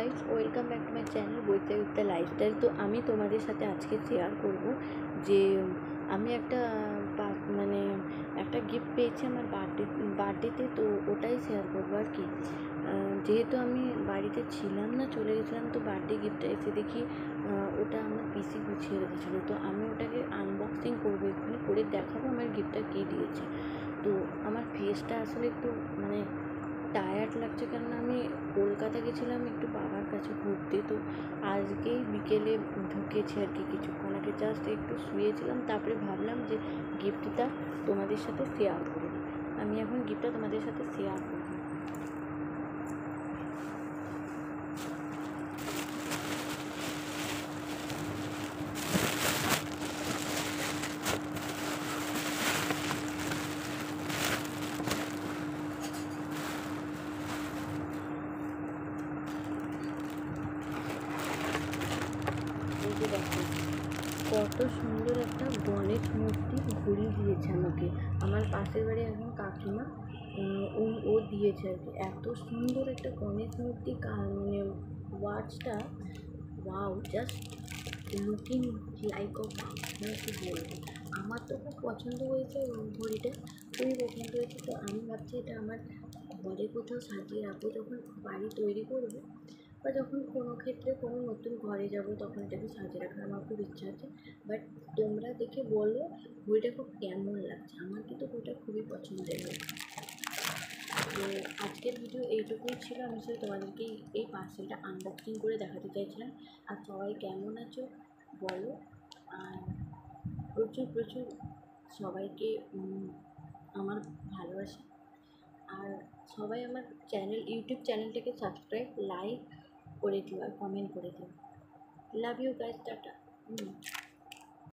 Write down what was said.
Guys, welcome back to my channel বইতে উঠতে lifestyle. তো আমি তোমাদের সাথে আজকে শেয়ার করব যে আমি মানে একটা গিফট পেয়েছি আমার বার্থডেতে। তো ওটাই শেয়ার করবো আর কি। যেহেতু আমি বাড়িতে ছিলাম না, চলে গেছিলাম, তো বার্থডে গিফটটা এসে দেখি ওটা আমার পিসি গুছিয়ে রেখেছিলো। তো আমি ওটাকে আনবক্সিং করবো, এখানে করে দেখাবো আমার গিফটটা কী দিয়েছে। তো আমার ফেসটা আসলে একটু মানে টায়ার্ড লাগছে, কেননা আমি কলকাতা গেছিলাম একটু বাবার কাছে ঘুরতে। তো আজকেই বিকেলে ঢুকেছি আর কি, কিছুক্ষণ আগে জাস্ট একটু শুয়েছিলাম, তারপরে ভাবলাম যে গিফটটা তোমাদের সাথে শেয়ার করব। আমি এখন গিফটটা তোমাদের সাথে শেয়ার করব। এই যে দেখো, কত সুন্দর একটা গণেশ মূর্তি ঘুড়ি দিয়েছে আমাকে আমার পাশের বাড়ি একজন কাকিমা। ও দিয়েছে আর কি। এত সুন্দর একটা গণেশ মূর্তি, মানে ওয়াচটা ওয়াও, জাস্ট লুকিং লাইক অ ওয়াও, মানে কি বলবো। আমার তো খুব পছন্দ হয়েছে ঘড়িটা, খুবই পছন্দ হয়েছে। তো আমি ভাবছি এটা আমার ঘরে কোথাও সাজিয়ে রাখবো, যখন বাড়ি তৈরি করবো বা যখন কোনো ক্ষেত্রে কোনো নতুন ঘরে যাব, তখন এটাকে সাজিয়ে রাখার আমার খুব ইচ্ছা আছে। বাট তোমরা দেখে বলো ঘড়িটা খুব কেমন লাগছে। আমার কিন্তু ঘড়িটা খুবই পছন্দের হয়েছে। তো আজকের ভিডিও এইটুকুই ছিল। আমি শুধু তোমাদেরকে এই পার্সেলটা আনবক্সিং করে দেখাতে চাইছিলাম। আর সবাই কেমন আছো বলো। আর প্রচুর প্রচুর সবাইকে আমার ভালোবাসা। আর সবাই আমার ইউটিউব চ্যানেলটাকে সাবস্ক্রাইব, লাইক করে দিও আর কমেন্ট করে দিও। Love you guys, tata.